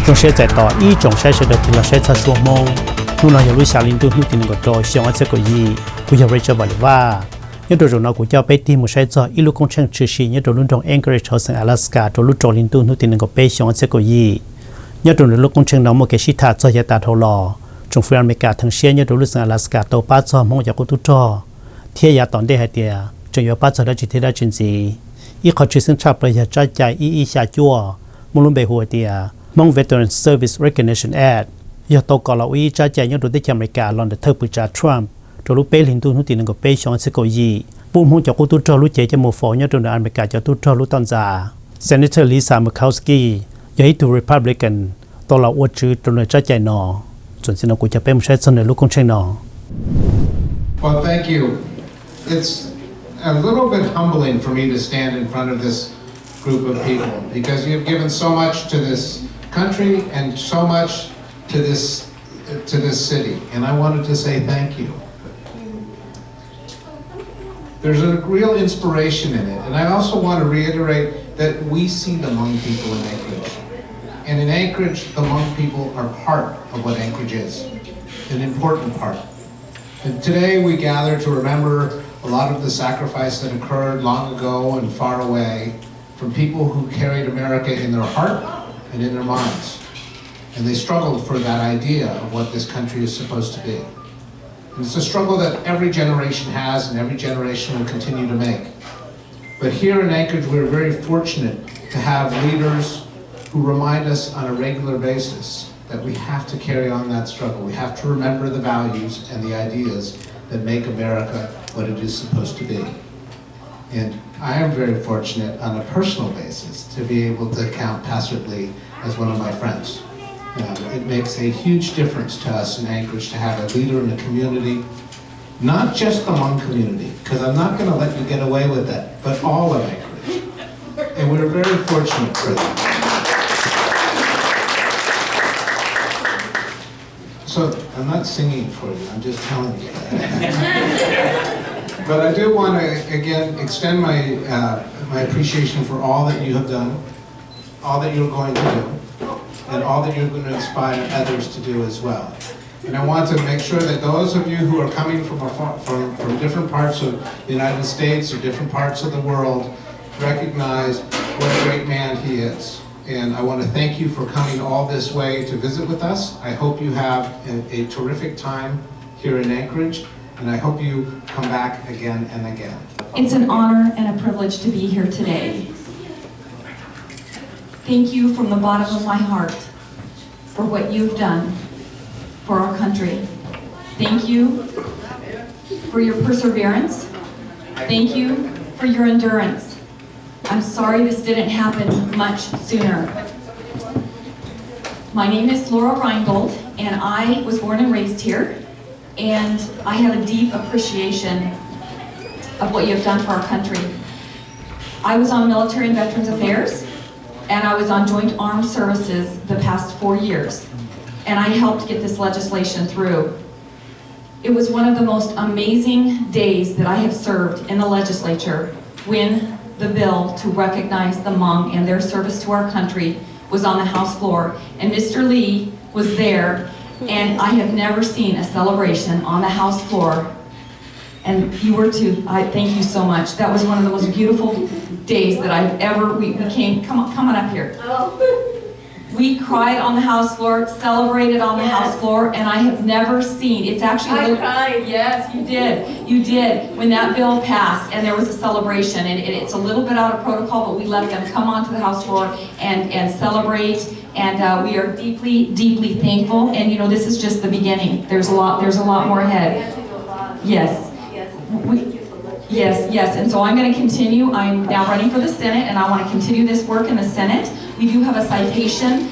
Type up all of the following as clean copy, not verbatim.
trong xe chạy tỏ ý trong xe sẽ được là xe Suab Hmong nu nói lúc xả linh tu nu tin ngọt trò xiong sẽ có gì cũng giờ Rachel bảoว่าnhớ rồi nó cũng cho bé tìm một xe cho ít lúc công trình trừ xí nhớ rồi luôn trong NKAAJ ở sang Alaska rồi lúc trò linh tu nu tin ngọt bé xiong sẽ có gì nhớ rồi lúc công trình nó một cái shita cho gia ta thâu lò trong phía America thằng xe nhớ rồi lúc sang Alaska tàu ba cho mong giờ có tu trò thiên gia tòn đây hay tiệt trong giờ ba cho đã chỉ thế đã chuyện gì ít khó chịu sinh chấp bây giờ trái trái ý xả chua muốn luôn bề hồ tiệt Hmong Veteran Service Recognition Act giờ tàu có lão ý trái trái nhớ rồi tới America lần để thâu bự trả Trump rồi lúc bé linh tu nu tin ngọt bé xiong sẽ có gì buôn hông cho cô tu trò lúc chế cho một phó nhớ trong America cho tu trò lúc tòn già Senator Lisa Murkowski giấy tu Republican tàu lão uất chữ trong nơi trái trái nọ chuẩn xin ông cụ cho bé một số này lúc công trình nọ. Well, thank you. It's a little bit humbling for me to stand in front of this group of people because you've given so much to this country and so much to this city, and I wanted to say thank you. There's a real inspiration in it, and I also want to reiterate that we see the Hmong people in Anchorage. And in Anchorage, the Hmong people are part of what Anchorage is, an important part. And today we gather to remember a lot of the sacrifice that occurred long ago and far away from people who carried America in their heart and in their minds. And they struggled for that idea of what this country is supposed to be. And it's a struggle that every generation has and every generation will continue to make. But here in Anchorage, we're very fortunate to have leaders who remind us on a regular basis that we have to carry on that struggle. We have to remember the values and the ideas that make America what it is supposed to be. And I am very fortunate on a personal basis to be able to count Pastor Lee as one of my friends. It makes a huge difference to us in Anchorage to have a leader in the community, not just the Hmong community, because I'm not going to let you get away with that, but all of Anchorage. And we're very fortunate for that. So I'm not singing for you, I'm just telling you. But I do want to, again, extend my appreciation for all that you have done, all that you're going to do, and all that you're going to inspire others to do as well. And I want to make sure that those of you who are coming from different parts of the United States or different parts of the world recognize what a great man he is. And I want to thank you for coming all this way to visit with us. I hope you have a terrific time here in Anchorage, and I hope you come back again and again. It's an honor and a privilege to be here today. Thank you from the bottom of my heart for what you've done for our country. Thank you for your perseverance. Thank you for your endurance. I'm sorry this didn't happen much sooner. My name is Laura Reingold, and I was born and raised here, and I have a deep appreciation of what you have done for our country. I was on Military and Veterans Affairs, and I was on Joint Armed Services the past 4 years, and I helped get this legislation through. It was one of the most amazing days that I have served in the legislature when the bill to recognize the Hmong and their service to our country was on the House floor, and Mr. Lee was there, and I have never seen a celebration on the House floor, and you were too. I thank you so much. That was one of the most beautiful days that I've ever, we came, come on up here. We cried on the House floor, celebrated on the House floor, and I have never seen, it's actually- I cried, yes, you did, when that bill passed and there was a celebration, and it's a little bit out of protocol, but we let them come onto the House floor and celebrate, and we are deeply, deeply thankful, and you know, this is just the beginning. There's a lot more ahead. Yes. Yes, and so I'm going to continue. I'm now running for the Senate, and I want to continue this work in the Senate. We do have a citation.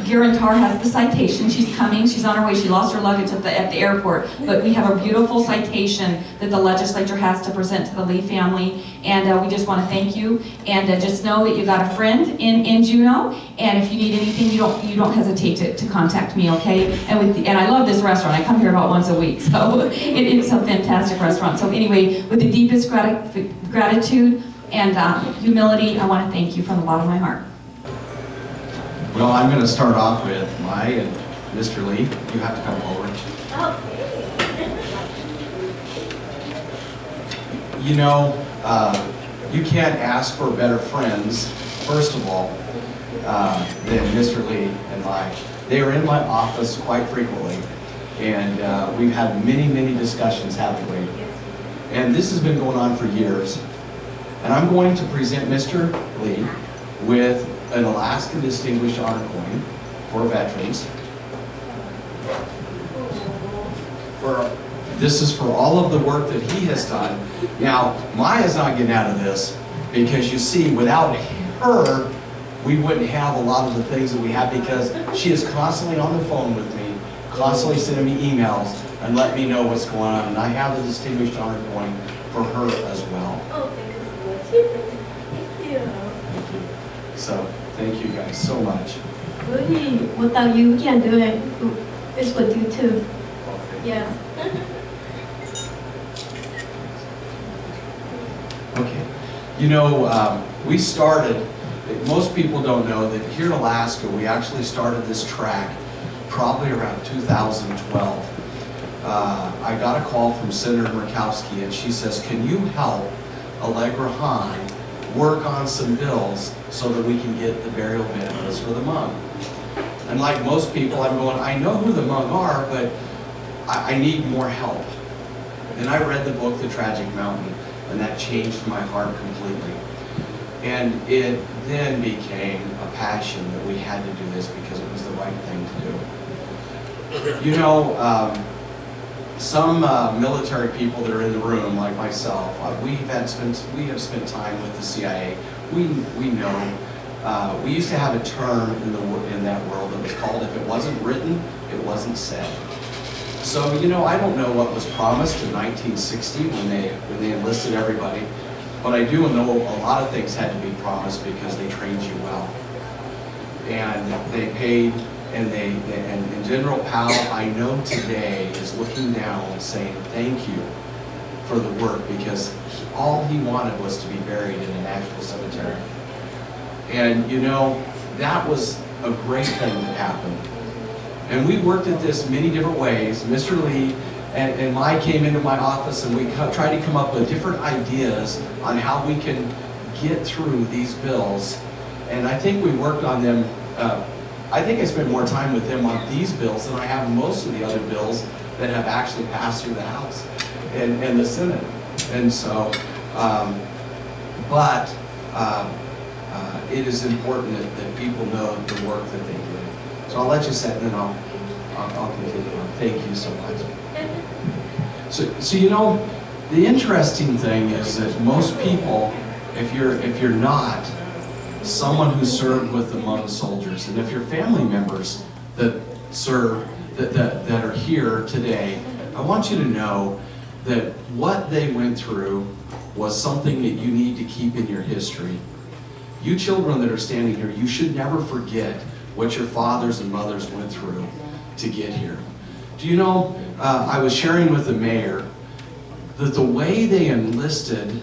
Girantar has the citation. She's coming. She's on her way. She lost her luggage at the airport. But we have a beautiful citation that the legislature has to present to the Lee family. And we just want to thank you. And just know that you got a friend in Juneau. And if you need anything, you don't hesitate to contact me, okay? And I love this restaurant. I come here about once a week. So it's a fantastic restaurant. So anyway, with the deepest gratitude and humility, I want to thank you from the bottom of my heart. Well, I'm going to start off with Mai and Mr. Lee. You have to come forward. You know, you can't ask for better friends, first of all, than Mr. Lee and Mai. They are in my office quite frequently, and we've had many, many discussions, haven't we? And this has been going on for years. And I'm going to present Mr. Lee with an Alaska Distinguished Honor Coin for veterans. This is for all of the work that he has done. Now, Maya's not getting out of this because you see, without her, we wouldn't have a lot of the things that we have because she is constantly on the phone with me, constantly sending me emails and letting me know what's going on. And I have the Distinguished Honor Coin for her as well. Oh, thank you. Thank you. So, thank you guys so much. Really, without you, we can't do it. It's with you too. Okay. Yeah. Okay. You know, we started, most people don't know that here in Alaska, we actually started this track probably around 2012. I got a call from Senator Murkowski, and she says, can you help Allegra Hahn work on some bills so that we can get the burial benefits for the Hmong? And like most people, I'm going, I know who the Hmong are, but I need more help. And I read the book, The Tragic Mountain, and that changed my heart completely. And it then became a passion that we had to do this because it was the right thing to do. You know, some military people that are in the room, like myself, we have spent time with the CIA. We know. We used to have a term in that world that was called, if it wasn't written, it wasn't said. So, you know, I don't know what was promised in 1960 when they enlisted everybody, but I do know a lot of things had to be promised because they trained you well. And they paid, and General Powell, I know today, is looking down and saying thank you for the work because all he wanted was to be buried in an actual cemetery. And you know, that was a great thing that happened. And we worked at this many different ways. Mr. Lee and Mai came into my office and we tried to come up with different ideas on how we can get through these bills. And I think we worked on them, I think I spent more time with them on these bills than I have most of the other bills that have actually passed through the House and the Senate. And so, it is important that people know the work that they did. So I'll let you sit and then I'll continue on. Thank you so much. So you know, the interesting thing is that most people, if you're not someone who served with the Hmong soldiers, and if you're family members that serve, that are here today, I want you to know that what they went through was something that you need to keep in your history. You children that are standing here, you should never forget what your fathers and mothers went through to get here. Do you know, I was sharing with the mayor that the way they enlisted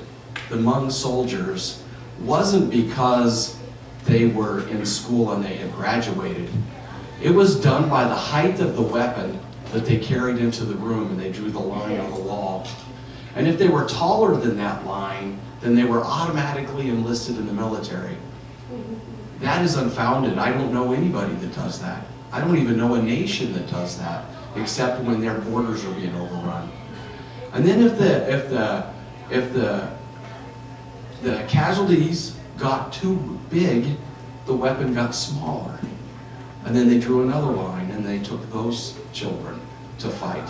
the Hmong soldiers wasn't because they were in school and they had graduated. It was done by the height of the weapon that they carried into the room, and they drew the line on the wall. And if they were taller than that line, then they were automatically enlisted in the military. That is unfounded. I don't know anybody that does that. I don't even know a nation that does that, except when their borders are being overrun. And then if the casualties got too big, the weapon got smaller. And then they drew another line and they took those children to fight.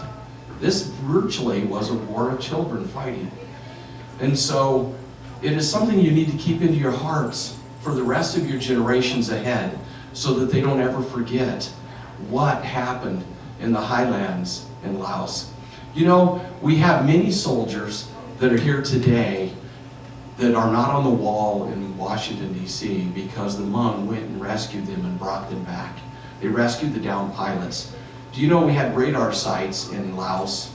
This virtually was a war of children fighting. And so it is something you need to keep into your hearts for the rest of your generations ahead, so that they don't ever forget what happened in the highlands in Laos. You know, we have many soldiers that are here today that are not on the wall in Washington, D.C. because the Hmong went and rescued them and brought them back. They rescued the downed pilots. Do you know we had radar sites in Laos?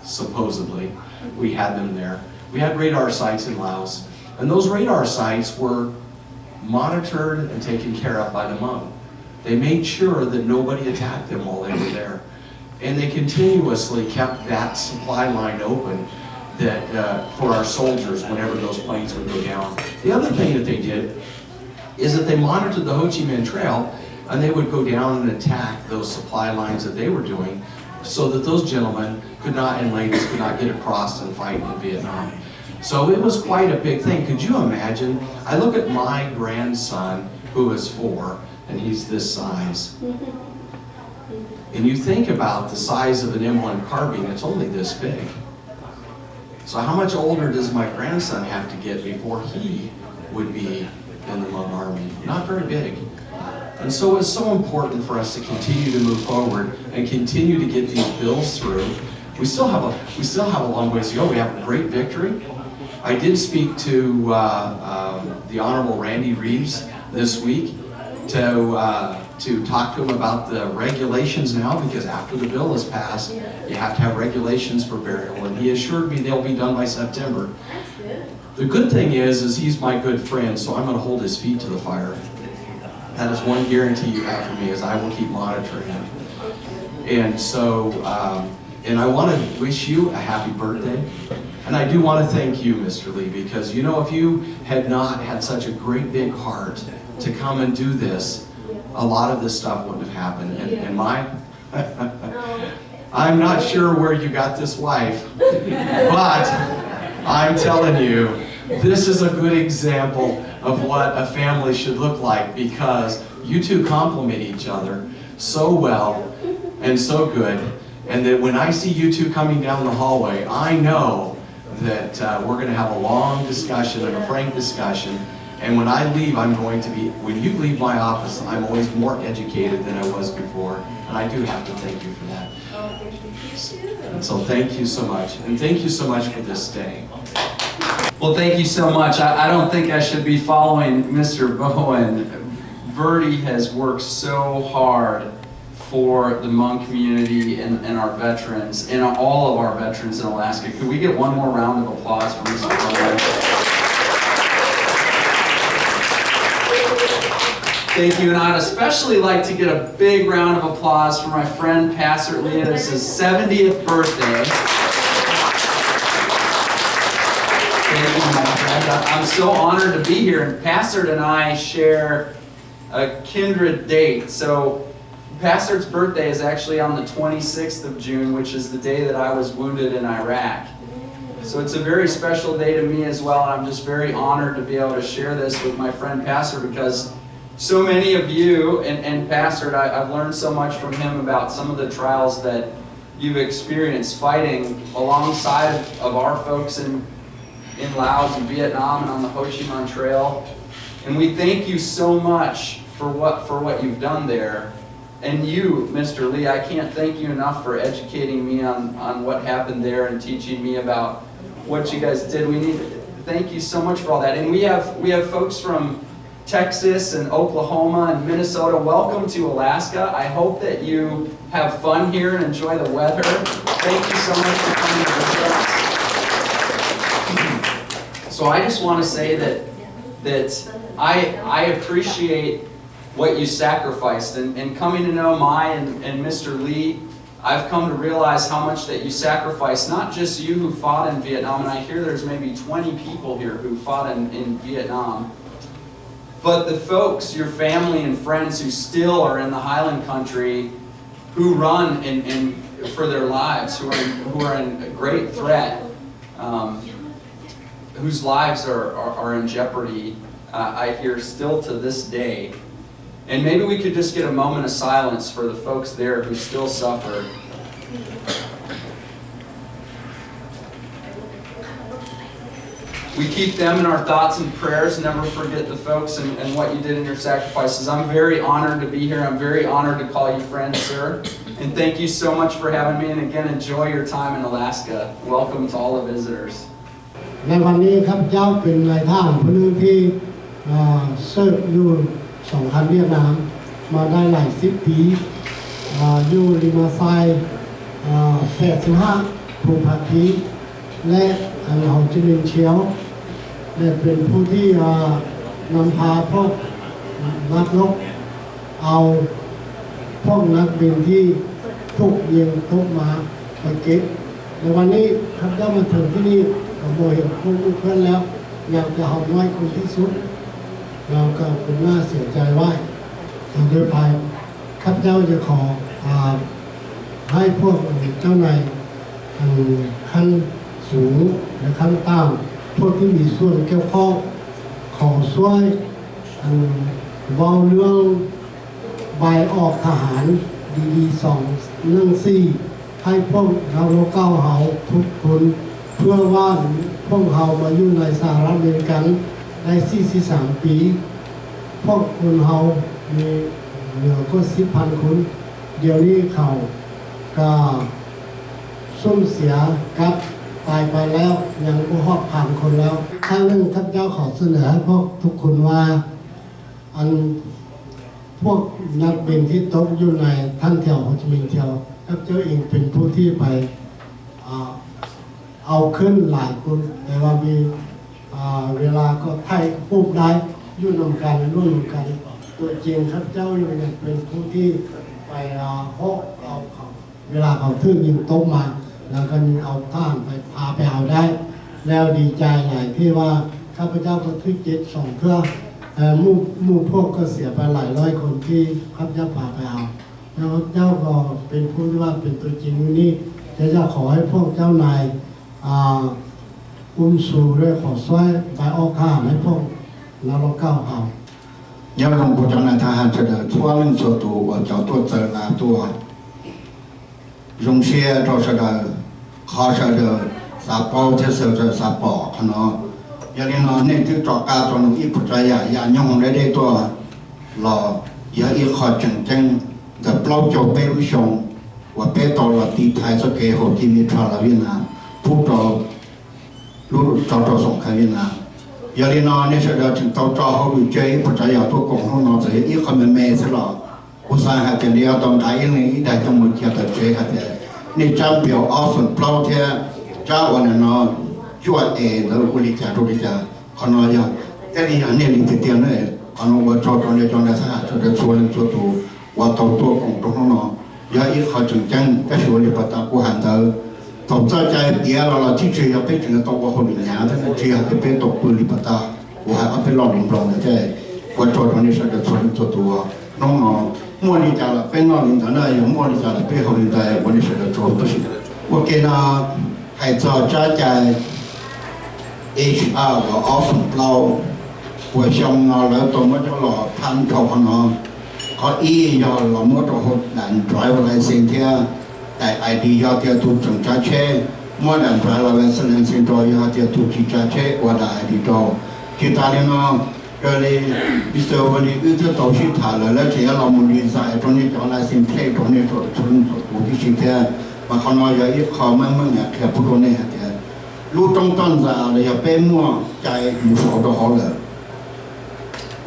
Supposedly, we had them there. We had radar sites in Laos, and those radar sites were monitored and taken care of by the Hmong. They made sure that nobody attacked them while they were there. And they continuously kept that supply line open that, for our soldiers whenever those planes would go down. The other thing that they did is that they monitored the Ho Chi Minh Trail, and they would go down and attack those supply lines that they were doing so that those gentlemen could not, and ladies could not get across and fight in Vietnam. So it was quite a big thing. Could you imagine? I look at my grandson, who is 4, and he's this size. And you think about the size of an M1 carbine, it's only this big. So how much older does my grandson have to get before he would be in the Hmong Army? Not very big. And so it's so important for us to continue to move forward and continue to get these bills through. We still have a long ways to go. We have a great victory. I did speak to the Honorable Randy Reeves this week to talk to him about the regulations now, because after the bill is passed, you have to have regulations for burial, and he assured me they'll be done by September. The good thing is he's my good friend, so I'm going to hold his feet to the fire. That is one guarantee you have for me, is I will keep monitoring him. And so, and I want to wish you a happy birthday. And I do want to thank you, Mr. Lee, because you know, if you had not had such a great big heart to come and do this, a lot of this stuff wouldn't have happened. And I'm not sure where you got this wife, but I'm telling you, this is a good example of what a family should look like, because you two complement each other so well and so good, and that when I see you two coming down the hallway, I know that we're going to have a long discussion and a frank discussion. And when I leave, when you leave my office, I'm always more educated than I was before. And I do have to thank you for that. And so thank you so much. And thank you so much for this day. Well, thank you so much. I don't think I should be following Mr. Bowen. Verdi has worked so hard for the Hmong community and our veterans, and all of our veterans in Alaska. Could we get one more round of applause for Mr. Bowen? Thank you, and I'd especially like to get a big round of applause for my friend Pastor Lee. This is his 70th birthday. Thank you, my friend. I'm so honored to be here, and Pastor and I share a kindred date. So Pastor's birthday is actually on the 26th of June, which is the day that I was wounded in Iraq. So it's a very special day to me as well, and I'm just very honored to be able to share this with my friend Pastor, because so many of you, and Pastor, I've learned so much from him about some of the trials that you've experienced fighting alongside of our folks in Laos and Vietnam and on the Ho Chi Minh Trail. And we thank you so much for what you've done there. And you, Mr. Lee, I can't thank you enough for educating me on what happened there and teaching me about what you guys did. Thank you so much for all that. And we have folks from Texas and Oklahoma and Minnesota. Welcome to Alaska. I hope that you have fun here and enjoy the weather. Thank you so much for coming to visit us. So I just want to say that I appreciate what you sacrificed, and coming to know and Mr. Lee, I've come to realize how much that you sacrificed, not just you who fought in Vietnam, and I hear there's maybe 20 people here who fought in Vietnam, but the folks, your family and friends who still are in the Highland Country, who run for their lives, who are in great threat, whose lives are in jeopardy, I hear still to this day. And maybe we could just get a moment of silence for the folks there who still suffer. We keep them in our thoughts and prayers. Never forget the folks and what you did in your sacrifices. I'm very honored to be here. I'm very honored to call you friend, sir. And thank you so much for having me. And again, enjoy your time in Alaska. Welcome to all the visitors. ในวันนี้ข้าพเจ้าเป็นนายทหารผู้หนึ่งที่เสิร์ฟอยู่สงครามเวียดนามมาได้หลาย10 ปีอยู่ริมทราย85ภูพาคีและโฮจิมินห์เชียวและเป็นผู้ที่ นำพาพวกนักรบเอาพวกนักบินที่ถูกยิงทุกมาไปเก็บในวันนี้ข้าพเจ้ามาถึงที่นี่กับโมเห็นพวกเพื่อนแล้วอยากจะเอาน้อยคนที่สุดเราก็เป็นน่าเสียใจว่าต่อไปข้าพเจ้าจะขอให้พวกเจ้านายขั้นสูงและขั้นต่ำพวกที่มีส่วนเกี่ยวข้องขอช่วยเว้าเรื่องใบออกทหารดี214ให้พวกเราเก้าเฮาทุกคนเพื่อว่าพวกเฮามาอยู่ในสหรัฐอเมริกันได้43 ปีพวกคนเฮามีเหลือก็10,000 คนเดี๋ยวนี้เขาก็สุ่มเสียกับตายไปแล้วยังก็ฮอด1,000 คนแล้วครั้งหนึ่งข้าพเจ้าขอเสนอให้พวกทุกคนว่าพวกนักบินที่ตกอยู่ในท่านแถวโฮจิมินห์แถวข้าพเจ้าเองเป็นผู้ที่ไปเอาขึ้นหลายคนแต่ว่ามีเวลาก็ไทยพูดได้ยุ่นำกันร่วมกันตัวจริงข้าพเจ้าอยู่เนี่ยเป็นผู้ที่ไปฮอกเอาเวลาเขาทึ่งยิงตกมาแล้วก็เอาท่านไปพาไปเอาได้แล้วดีใจหลายที่ว่าข้าพเจ้าก็ทึ่งเจ็ด2 เครื่องมู่พวกก็เสียไปหลายร้อยคนที่ข้าพเจ้าพาไปเอาแล้วเจ้าก็เป็นผู้ที่ว่าเป็นตัวจริงนี่จะขอให้พวกเจ้านายสู่ด้วยขอช่วยไปออกข้าให้พวกนรกเก้าเฮา要让国家呢，他还觉得错人所多，我叫多责难多，用些就是的，考试的啥包的时候啥包可能，要的呢，那就找家做农业不这样，也用来的多，老也一考真正的包就被路上，我被到了地台是给后地米穿了越南，不到路找到送开越南。有的呢，那时候ถึง到找好路追，不知要多共同呢，这一个没事了。我上海这里要到大一年一代都没见到追他的，你站标二分不老天，站完了呢，就那屋里家住的家，可能要这里要那里的店呢，可能我找到那上海就是做人做多，我到多共同呢，要一考正正，但是我里把它过汉到。投资在别了，ที่เชื่อไปถึงตัวคนหนึ่งอย่างนั้นเชื่อไปตกปืนลิบตาว่าเอาไปหลอกหลินปลอมนะใช่ว่าโจทย์ตรงนี้จะชนตัวน้องมั่วลิจ่าละเป็นน้องลินจ่าเนี่ยอย่างมั่วลิจ่าละเป็นเขาลินจ่าวันนี้จะโจทย์ตัวสิ่งว่าแกน่ะให้จ่าใจ HR ว่าออฟน์เราว่าช่องเราแล้วตัวมันจะหล่อพันเขาคนน้องเขายอเราเมื่อตัวคนนั้นดรายอะไรสิ่งที่แต่ไอเดียที่ถูกจังจัดเช่เมื่อนั้นเราเป็นสิ่งสิ่งตัวที่ถูกจัดเช่ว่าได้ไอเดียที่ตอนนี้น้องก็เลยพิเศษวันนี้อุตส่าห์ที่ถ่ายแล้วที่เรามุ่งดีไซน์ตรงนี้จะอะไรสิ่งเพลย์ตรงนี้ตัวชนตัวที่สิ่งที่บางคนว่าอย่างนี้เขาไม่เนี่ยแค่พูดตรงนี้แต่รู้ตรงต้นจะอะไรอย่าเป็นมั่วใจมุสลิมเขาเลย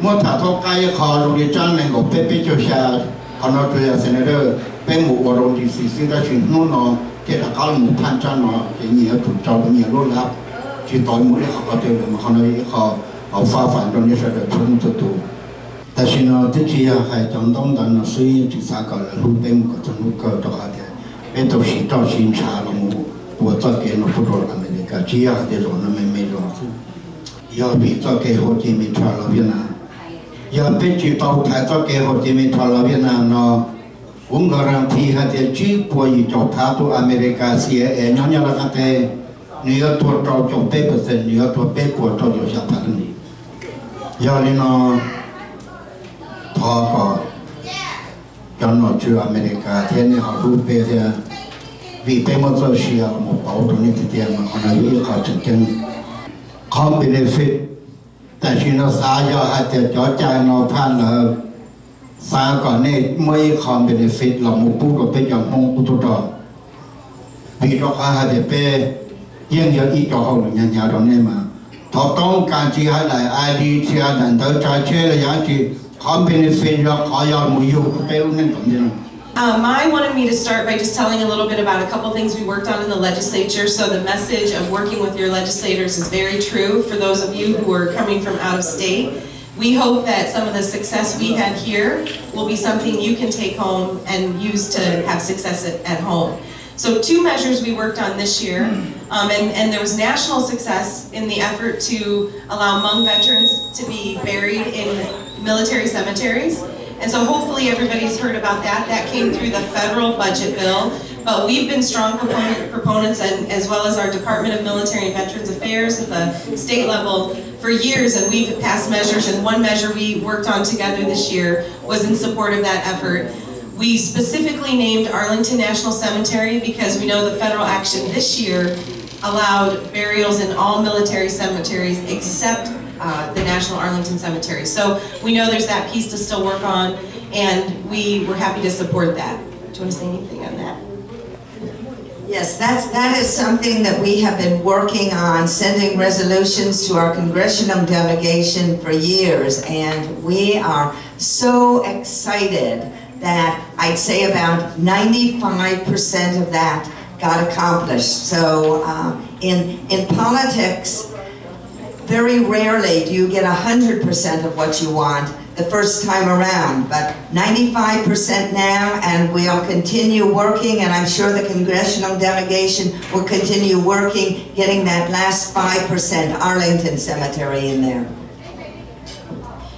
เมื่อถ้าเขาใกล้เขาโรงเรียนจ้างในกบเป๊ะๆเจ้าชายเขาโน้ตตัวเซนเดอร์เป็นหมู่วรรณดีสิ่งที่สิ่งนู้นเนาะที่ตะการหมู่พันจ้าเนาะที่เหนียวถูกเจ้าเหนียวรุ่นรับที่ต่อยหมู่ที่เขาเจอมาเขาเนี่ยเขาเอาฟ้าฝันตรงนี้จะได้พ้นตัวแต่สิ่งนั้นที่ที่ให้จำต้องดันนะสิ่งที่สักการะรู้เป็นก็จะรู้ก็ต้องหาที่เป็นตัวสิ่งต่อสิ่งชาลงว่าจะเกี่ยวกับผู้คนอเมริกาที่อยากจะรู้นั้นไม่รู้อยากไปจะเกี่ยวกับที่มีชาลเวียดนามอยากไปจีบไทยจะเกี่ยวกับที่มีชาลเวียดนามเนาะผมการันตีให้เจ้าจีบวยจบท้าตัวอเมริกาเสียย้อนยังละกันแต่เนื้อตัวเราจบเป๊ะ%เนื้อตัวเป๊ะกว่าเราอยู่สักพักนี้ยาลินอทอก็ย้อนมาเจออเมริกาที่นี่เขาดูเป๊ะที่วิเป๊ะมันจะเสียหมดเอาตรงนี้ที่เดียวมันคนอายุเขาจริงๆเขาเป็นเฟซแต่ที่เราสายให้เจ้าจ่อใจเราผ่านเลยสาก่อนนี่ไม่คอมเป็นฟิตเราหมู่ปุ๊บเราเป็นอย่างมงกุฎดอกวีดอกอาเดเป้ยังเยอะอีกดอกเขาอย่างยาวตรงนี้มาถ้าต้องการที่ให้ได้ไอดีที่ให้ได้ตัวจ่ายเชื่อเลยอย่างที่คอมเป็นฟิตเราขอยาวมืออยู่ไปรู้นั่นแบบนี้ Mai wanted me to start by just telling a little bit about a couple things we worked on in the legislature. So the message of working with your legislators is very true for those of you who are coming from out of state. We hope that some of the success we had here will be something you can take home and use to have success at home. So 2 measures we worked on this year, and there was national success in the effort to allow Hmong veterans to be buried in military cemeteries. And so hopefully everybody's heard about that. That came through the federal budget bill, but we've been strong proponents, and as well as our Department of Military and Veterans Affairs at the state level for years, and we've passed measures, and one measure we worked on together this year was in support of that effort. We specifically named Arlington National Cemetery because we know the federal action this year allowed burials in all military cemeteries except the National Arlington Cemetery. So we know there's that piece to still work on, and we were happy to support that. Do you want to say anything on that? Yes, that is something that we have been working on, sending resolutions to our congressional delegation for years, and we are so excited that I'd say about 95% of that got accomplished. So in politics, very rarely do you get 100% of what you want the first time around, but 95% now, and we'll continue working, and I'm sure the congressional delegation will continue working, getting that last 5% Arlington Cemetery in there.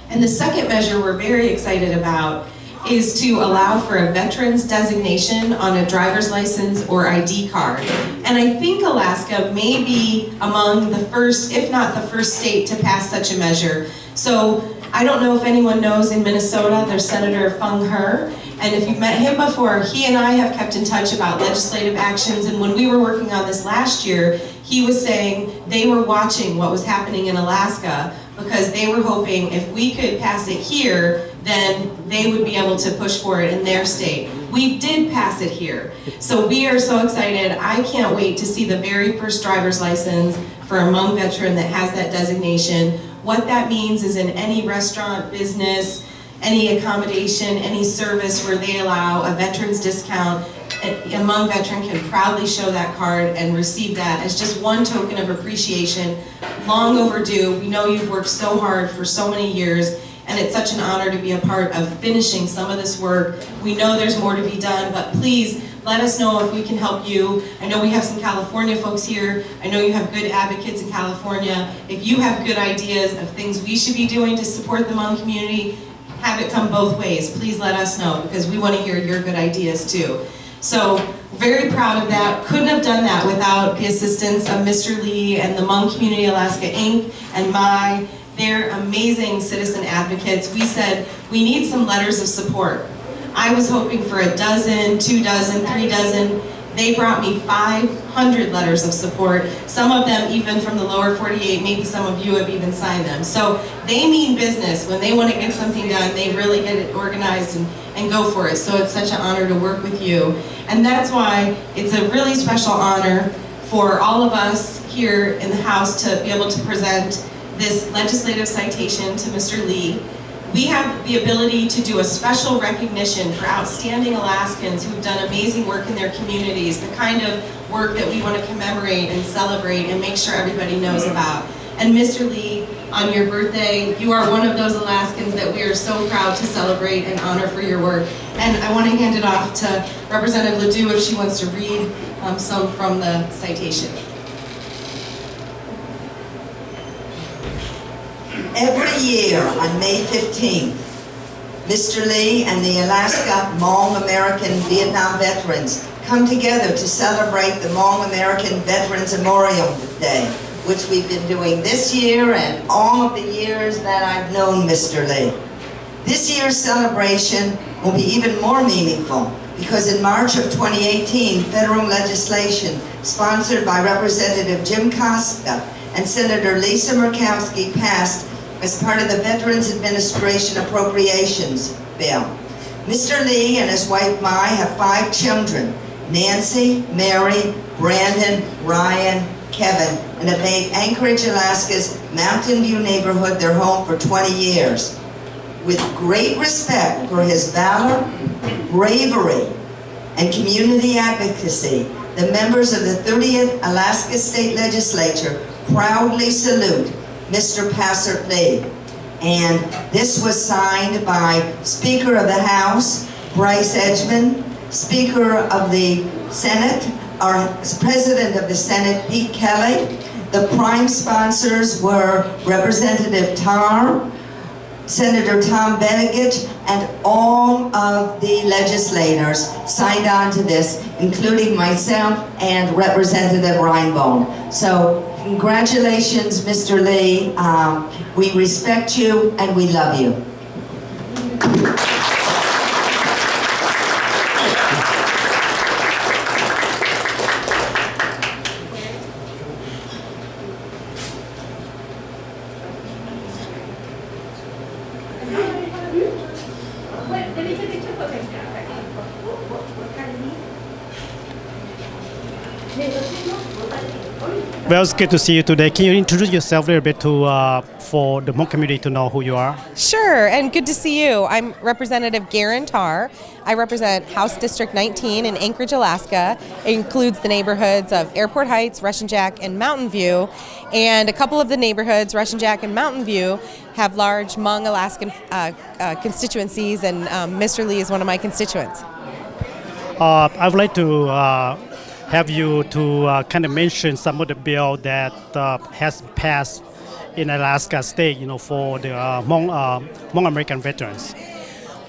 And the second measure we're very excited about is to allow for a veteran's designation on a driver's license or ID card. And I think Alaska may be among the first, if not the first state to pass such a measure. So I don't know if anyone knows, in Minnesota, there's Senator Phung Her, and if you've met him before, he and I have kept in touch about legislative actions, and when we were working on this last year, he was saying they were watching what was happening in Alaska because they were hoping if we could pass it here, then they would be able to push for it in their state. We did pass it here. So we are so excited. I can't wait to see the very first driver's license for a Hmong veteran that has that designation. What that means is in any restaurant, business, any accommodation, any service where they allow a veteran's discount, a Hmong veteran can proudly show that card and receive that as just one token of appreciation. Long overdue. We know you've worked so hard for so many years, and it's such an honor to be a part of finishing some of this work. We know there's more to be done, but please let us know if we can help you. I know we have some California folks here. I know you have good advocates in California. If you have good ideas of things we should be doing to support the Hmong community, have it come both ways. Please let us know, because we want to hear your good ideas too. So very proud of that. Couldn't have done that without the assistance of Mr. Lee and the Hmong Community Alaska Inc. and they're amazing citizen advocates. We said we need some letters of support. I was hoping for a dozen, 2 dozen, 3 dozen. They brought me 500 letters of support, some of them even from the lower 48, maybe some of you have even signed them. So they mean business. When they want to get something done, they really get it organized and go for it. So it's such an honor to work with you. And that's why it's a really special honor for all of us here in the House to be able to present this legislative citation to Mr. Lee. We have the ability to do a special recognition for outstanding Alaskans who've done amazing work in their communities, the kind of work that we want to commemorate and celebrate and make sure everybody knows about. And Mr. Lee, on your birthday, you are one of those Alaskans that we are so proud to celebrate and honor for your work. And I want to hand it off to Representative Ledoux if she wants to read some from the citation. Every year on May 15th, Mr. Lee and the Alaska Hmong American Vietnam veterans come together to celebrate the Hmong American Veterans Memorial Day, which we've been doing this year and all of the years that I've known Mr. Lee. This year's celebration will be even more meaningful because in March of 2018, federal legislation sponsored by Representative Jim Costa and Senator Lisa Murkowski passed as part of the Veterans Administration Appropriations Bill. Mr. Lee and his wife Mai have 5 children, Nancy, Mary, Brandon, Ryan, Kevin, and have made Anchorage, Alaska's Mountain View neighborhood their home for 20 years. With great respect for his valor, bravery, and community advocacy, the members of the 30th Alaska State Legislature proudly salute Mr. Passert Lee And this was signed by Speaker of the House, Bryce Edgman, Speaker of the Senate, our President of the Senate, Pete Kelly. The prime sponsors were Representative Tar, Senator Tom Benegich, and all of the legislators signed on to this, including myself and Representative Reinbold. So congratulations, Mr. Lee. We respect you and we love you. Well, it's good to see you today. Can you introduce yourself a little bit for the Hmong community to know who you are? Sure, and good to see you. I'm Representative Garen Tar. I represent House District 19 in Anchorage, Alaska. It includes the neighborhoods of Airport Heights, Russian Jack, and Mountain View. And a couple of the neighborhoods, Russian Jack and Mountain View, have large Hmong Alaskan constituencies, and Mr. Lee is one of my constituents. I would like to have you to kind of mention some of the bill that has passed in Alaska State, for the Hmong American veterans.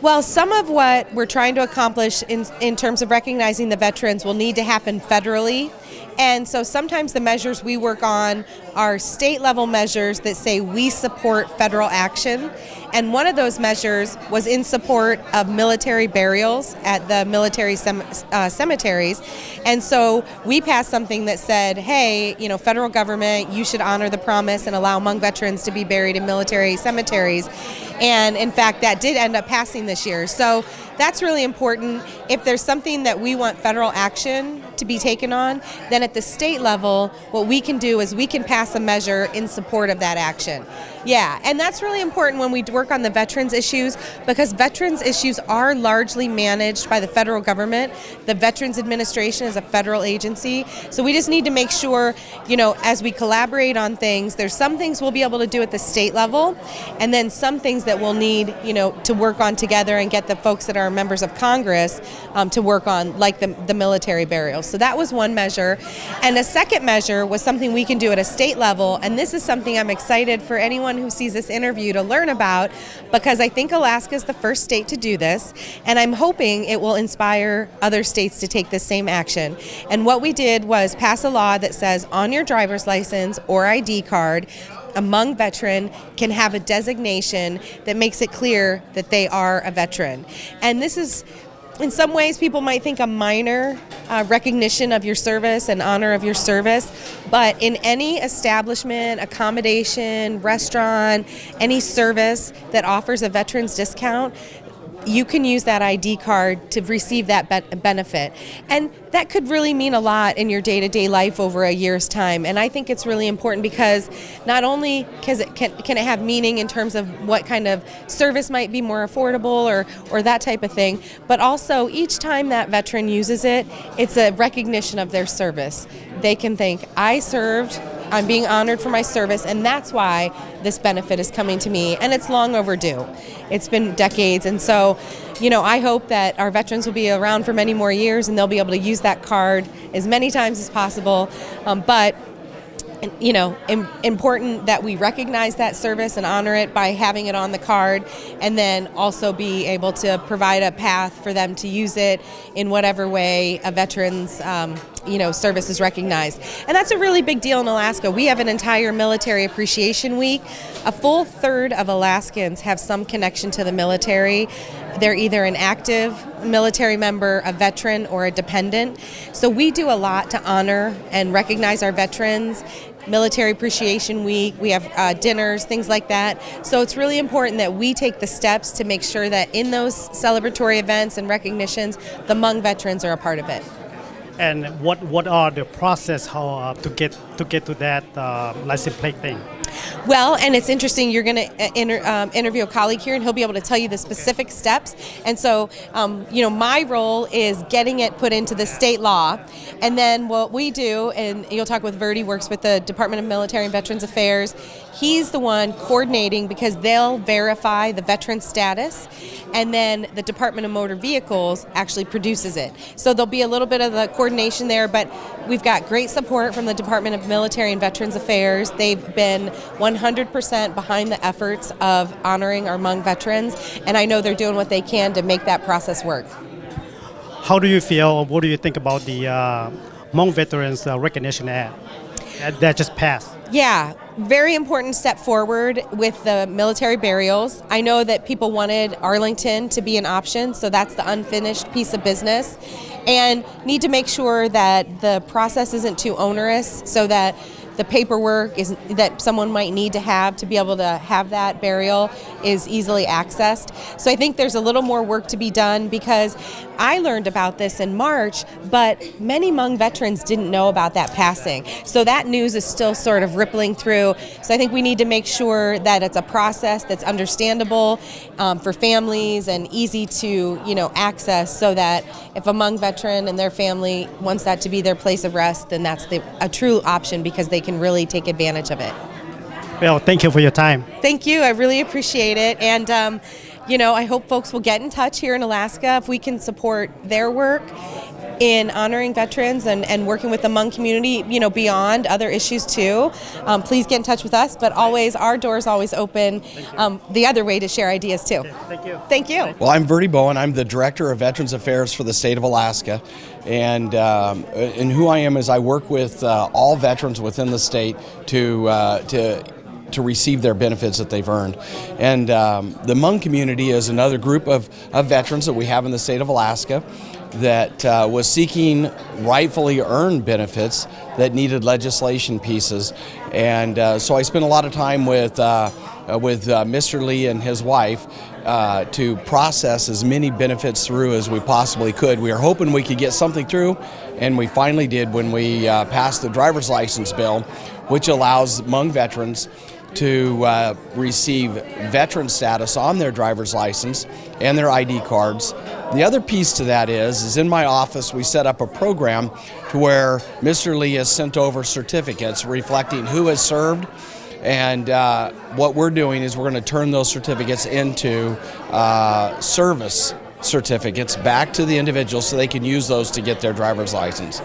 Well, some of what we're trying to accomplish in terms of recognizing the veterans will need to happen federally. And so sometimes the measures we work on are state level measures that say we support federal action. And one of those measures was in support of military burials at the military cemeteries. And so we passed something that said, hey, federal government, you should honor the promise and allow Hmong veterans to be buried in military cemeteries. And in fact, that did end up passing this year. So that's really important. If there's something that we want federal action to be taken on, then at the state level, what we can do is we can pass a measure in support of that action. Yeah, and that's really important when we work on the veterans issues, because veterans issues are largely managed by the federal government. The Veterans Administration is a federal agency, so we just need to make sure, as we collaborate on things, there's some things we'll be able to do at the state level, and then some things that we'll need, to work on together and get the folks that are members of Congress to work on, like the military burials. So that was one measure. And a second measure was something we can do at a state level, and this is something I'm excited for anyone who sees this interview to learn about, because I think Alaska is the first state to do this, and I'm hoping it will inspire other states to take this same action. And what we did was pass a law that says on your driver's license or ID card, a Hmong veteran can have a designation that makes it clear that they are a veteran. And this is, in some ways, people might think a minor recognition of your service and honor of your service, but in any establishment, accommodation, restaurant, any service that offers a veteran's discount, you can use that ID card to receive that benefit. And that could really mean a lot in your day-to-day life over a year's time. And I think it's really important because not only can it have meaning in terms of what kind of service might be more affordable or that type of thing, but also each time that veteran uses it, it's a recognition of their service. They can think, I served, I'm being honored for my service, and that's why this benefit is coming to me, and it's long overdue. It's been decades, and so, I hope that our veterans will be around for many more years and they'll be able to use that card as many times as possible, but important that we recognize that service and honor it by having it on the card, and then also be able to provide a path for them to use it in whatever way a veteran's service is recognized. And that's a really big deal in Alaska. We have an entire Military Appreciation Week. A full third of Alaskans have some connection to the military. They're either an active military member, a veteran, or a dependent. So we do a lot to honor and recognize our veterans. Military Appreciation Week, we have dinners, things like that. So it's really important that we take the steps to make sure that in those celebratory events and recognitions, the Hmong veterans are a part of it. And what are the process how to get to that license plate thing? Well, and it's interesting, you're going to interview a colleague here, and he'll be able to tell you the specific steps. And so, my role is getting it put into the state law. And then what we do, and you'll talk with Verdi, works with the Department of Military and Veterans Affairs. He's the one coordinating because they'll verify the veteran status, and then the Department of Motor Vehicles actually produces it. So there'll be a little bit of the coordination there, but we've got great support from the Department of Military and Veterans Affairs. They've been 100% behind the efforts of honoring our Hmong veterans, and I know they're doing what they can to make that process work. How do you feel, or what do you think about the Hmong Veterans Recognition Act that just passed? Yeah, very important step forward with the military burials. I know that people wanted Arlington to be an option, so that's the unfinished piece of business. And need to make sure that the process isn't too onerous so that the paperwork that someone might need to have to be able to have that burial is easily accessed. So I think there's a little more work to be done because I learned about this in March, but many Hmong veterans didn't know about that passing. So that news is still sort of rippling through. So I think we need to make sure that it's a process that's understandable for families and easy to access, so that if a Hmong veteran and their family wants that to be their place of rest, then that's a true option because they can really take advantage of it. Well, thank you for your time. Thank you. I really appreciate it. And, I hope folks will get in touch here in Alaska if we can support their work in honoring veterans and working with the Hmong community, beyond other issues too. Please get in touch with us, but always, our door's always open the other way to share ideas too. Okay, thank you. Thank you. Well, I'm Verdi Bowen. I'm the Director of Veterans Affairs for the state of Alaska. And who I am is I work with all veterans within the state to receive their benefits that they've earned. And the Hmong community is another group of veterans that we have in the state of Alaska that was seeking rightfully earned benefits that needed legislation pieces. And so I spent a lot of time with Mr. Lee and his wife to process as many benefits through as we possibly could. We were hoping we could get something through, and we finally did when we passed the driver's license bill, which allows Hmong veterans to receive veteran status on their driver's license and their ID cards. The other piece to that is in my office we set up a program to where Mr. Lee has sent over certificates reflecting who has served, and what we're doing is we're going to turn those certificates into service certificates back to the individuals so they can use those to get their driver's license.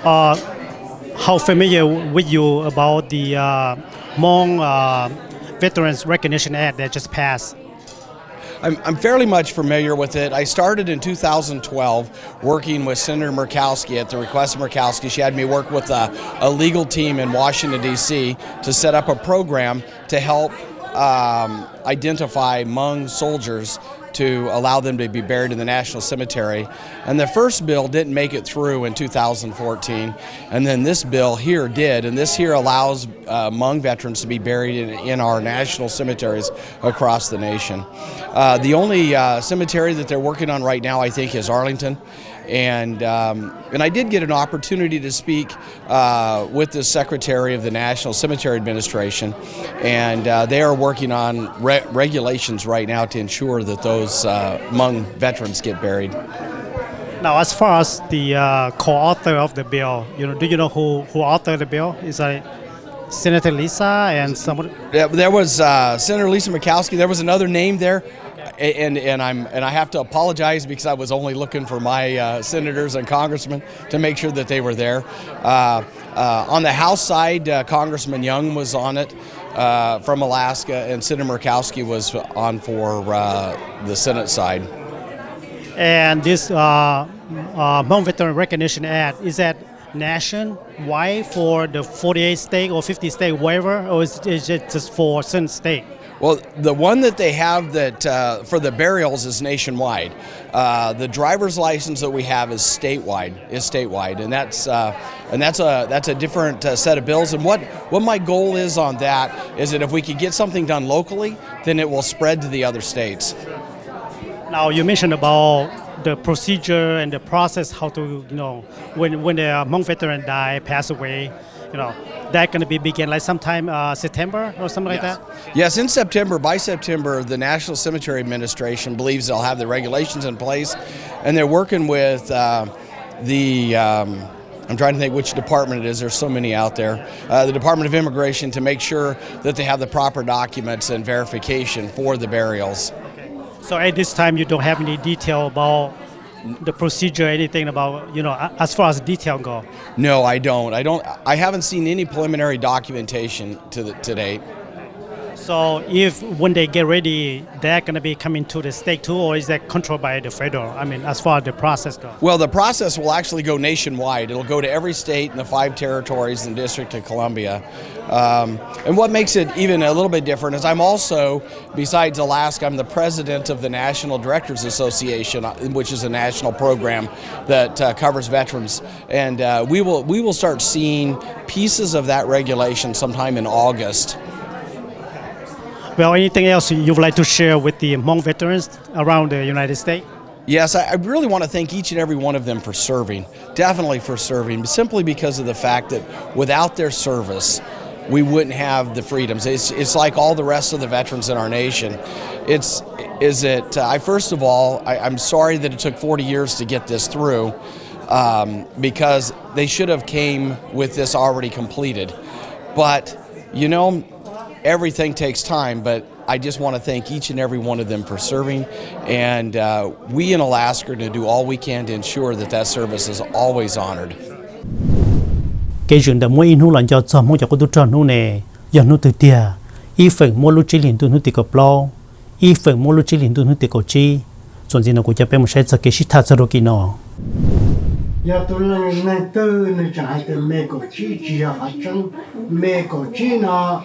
How familiar with you about the Hmong Veterans Recognition Act that just passed? I'm fairly much familiar with it. I started in 2012 working with Senator Murkowski at the request of Murkowski. She had me work with a legal team in Washington, D.C. to set up a program to help identify Hmong soldiers to allow them to be buried in the National Cemetery. And the first bill didn't make it through in 2014, and then this bill here did, and this here allows Hmong veterans to be buried in our national cemeteries across the nation. The only cemetery that they're working on right now, I think, is Arlington. And I did get an opportunity to speak with the Secretary of the National Cemetery Administration, and they are working on regulations right now to ensure that those Hmong veterans get buried. Now, as far as the co-author of the bill, do you know who authored the bill? Is it Senator Lisa and someone? Yeah, there was Senator Lisa Murkowski. There was another name there. And I have to apologize because I was only looking for my senators and congressmen to make sure that they were there. On the House side, Congressman Young was on it from Alaska, and Senator Murkowski was on for the Senate side. And this Hmong Veteran Recognition Act, is that nationwide for the 48 state or 50 state, whatever, or is it just for certain state? Well, the one that they have that for the burials is nationwide. The driver's license that we have is statewide, and that's a different set of bills. And what my goal is on that is that if we could get something done locally, then it will spread to the other states. Now, you mentioned about the procedure and the process, how to, when the Hmong veteran pass away, that going to be begin like sometime September or something like that? Yes, in September, by September, the National Cemetery Administration believes they'll have the regulations in place, and they're working with I'm trying to think which department it is, there's so many out there, the Department of Immigration, to make sure that they have the proper documents and verification for the burials. So at this time you don't have any detail about the procedure, anything about, as far as detail go? No, I don't. I haven't seen any preliminary documentation to date. So if when they get ready, they're going to be coming to the state too, or is that controlled by the federal? I mean, as far as the process goes. Well, the process will actually go nationwide. It'll go to every state in the 5 territories and District of Columbia. And what makes it even a little bit different is I'm also, besides Alaska, I'm the president of the National Directors Association, which is a national program that covers veterans. And we will start seeing pieces of that regulation sometime in August. Well, anything else you would like to share with the Hmong veterans around the United States? Yes, I really want to thank each and every one of them for serving, definitely for serving, simply because of the fact that without their service, we wouldn't have the freedoms. It's like all the rest of the veterans in our nation. First of all, I'm sorry that it took 40 years to get this through, because they should have came with this already completed. But, everything takes time, but I just want to thank each and every one of them for serving, and we in Alaska are going to do all we can to ensure that service is always honored. Cái chuyện đã mỗi nu lần cho mỗi cho tôi nu nè, giờ nu từ tia, phần mỗi lúc chỉ liền tôi nu từ cọp lo, phần mỗi lúc chỉ liền tôi nu từ cọp chi,ส่วนgì nó cũngจะเป็นmộtใช้สกิชิตาสโรกินอ giờ tôi là người tư người trả từ mẹ cổ chi chỉ là chân mẹ cổ chi nó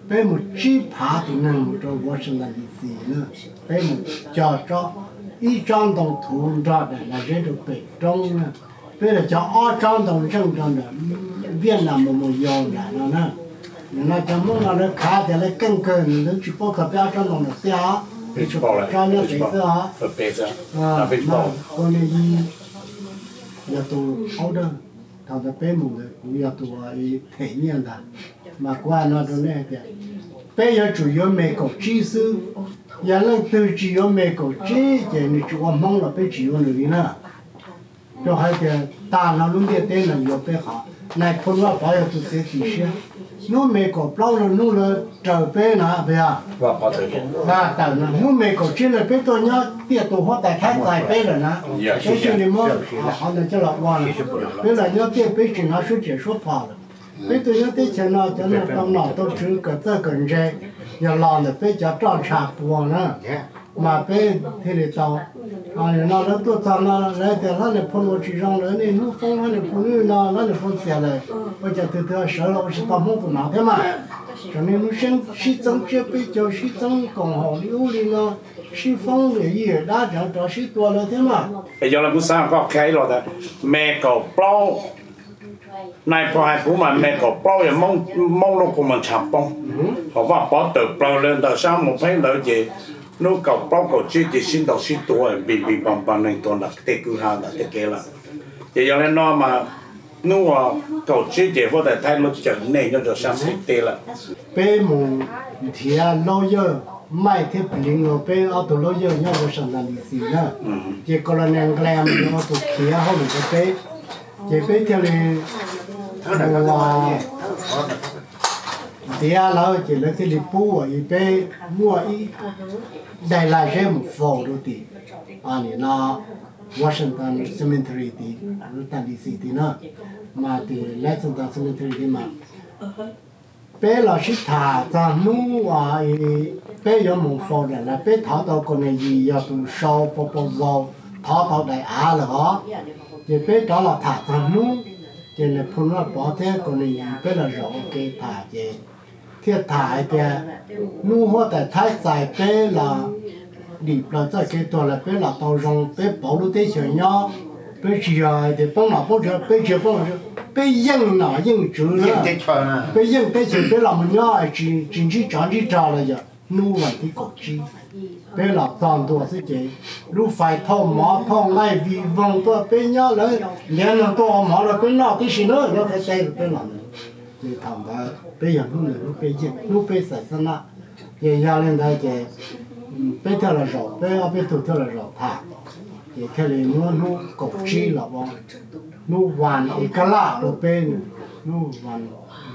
bé một chi phá thì năng cho Washington DC nữa bé một cho ý trang đồng thủ ra để là dễ được bể trong nữa bé là cho trang đồng chân là Việt Nam một dòng là nó cho muốn nó khá thì lại cân cơ nó chỉ có cái bé trang đồng là xe thì cho nó để xe còn này giờ tôi order thằng ta bé một người cũng giờ tôi thể nghiệm là mà qua nó đó này thì bây giờ chủ yếu mấy cái chi sư giờ là từ chủ yếu mấy cái chi thì mình chủ yếu mong là bây chủ yếu người nữa cho hai cái ta nó luôn cái tên là nhiều bây họ này con nó bảo là tôi sẽ chỉ xem nó mấy cái bao là nó là trở về nào bây giờ và tao nó mấy cái chi là bây tôi nhớ tiệt tôi họ tại khai giải bây rồi nè cái chuyện này mà họ nên cho là quan bây giờ nhớ tiệt bây chỉ nó số chỉ số phò bây tôi nhớ tới chuyện nào cho nó trong nào tôi chữ cái这个人要老了被叫照查不呢mà bây thì để tao nó tôi tao nó lại để nó để phun chỉ trong rồi này nó phun nó để phun nó để phun xe lại bây giờ từ từ sợ là sẽ tao không tụi nào thế mà cho nên nó sinh sĩ dân chưa bây giờ sĩ dân cộng hòa lưu đi nó sĩ phong để gì đã cho sĩ tua rồi thế mà bây giờ là cũng sao có cái rồi đó mẹ cậu bao này phải cũng mà mẹ cậu bao giờ mong nó cũng mà chạm bông họ vào bỏ từ bao lên từ sáng một tháng nữa gì nó cậu bao cậu chỉ xin đầu xin tua bị bằng này tuần là cái cứ hàng là cái kia là thì giờ nên nó mà nó cậu chỉ phải để thay nó chẳng này nó cho sáng hết tiền là bé mùng thì lâu giờ mai thế bình ngô bé ở tụ lâu giờ nhớ có sản phẩm gì nữa chỉ có là nàng làm nó tụ kia không được bé chỉ bé theo này thì là chỉ là cái lịch bù ở bé mua ý đại là cái một phố đó thì anh nó Washington Cemetery thì Washington DC thì nó mà thì Washington Cemetery thì mà bé là sĩ thà ra nu à bé có một phố là bé tháo đầu con này gì giờ tụ sau bộ vào tháo đầu đại á là đó thì bé đó là thả ra nu thì là phun ra bỏ thế con này bé là rõ cái thả chứ thiết thả thì nu hoa tại thái giải bé là đi là在cáiตัวlà bé là tàu rong bé bảo lưu tế chuyện nhau bé chỉ thì bông nào bông chơi bé chơi bông chơi bé yên nào yên chữ nữa bé yên bé chơi bé làm nhau chỉ chọn chỉ trò là giờ nu vậy thì có chi bé là toàn tua sẽ chế lúc phải thong mỏ thong ngay vì vòng tua bé nhớ lấy liền là tua mỏ là cái nọ cái gì nữa nhớ thấy đây bé làm thì thằng đó bé giờ lúc bé chết lúc bé xảy ra nè thì gia lên đây thì bé theo là rõ bé ở bé tụi theo là rõ thà thì theo là nó cột chi là bọn nó hoàn ở cái lạ của bé nó hoàn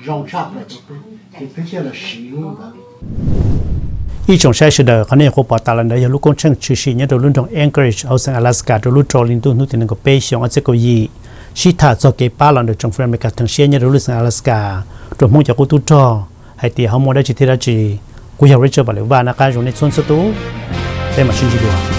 rong sáp là của bé thì bé theo là xí luôn đóอีจงใช้สุดเดอร์เขาเนี่ยเขาปอตาลันเดย์ลูกคนช่างชื่อชีเนี่ยโดนรุ่นของ NKAAJ เอาสังอลาสกาโดนรุ่นโจลินตุนนุตินังก็เปย์ชงอัจฉริยะชิธาจอเก็บป้าลันเดอร์จงเฟรมเมกาทั้งเชียเนี่ยโดนรุ่นสังอลาสกาโดนมุ่งจากกูตุจอให้ตีเขาโมได้จิตที่ราจีกูอยากเรียกว่าเลยว่านักการจงในส่วนสุดตัวได้มาชินจีดัว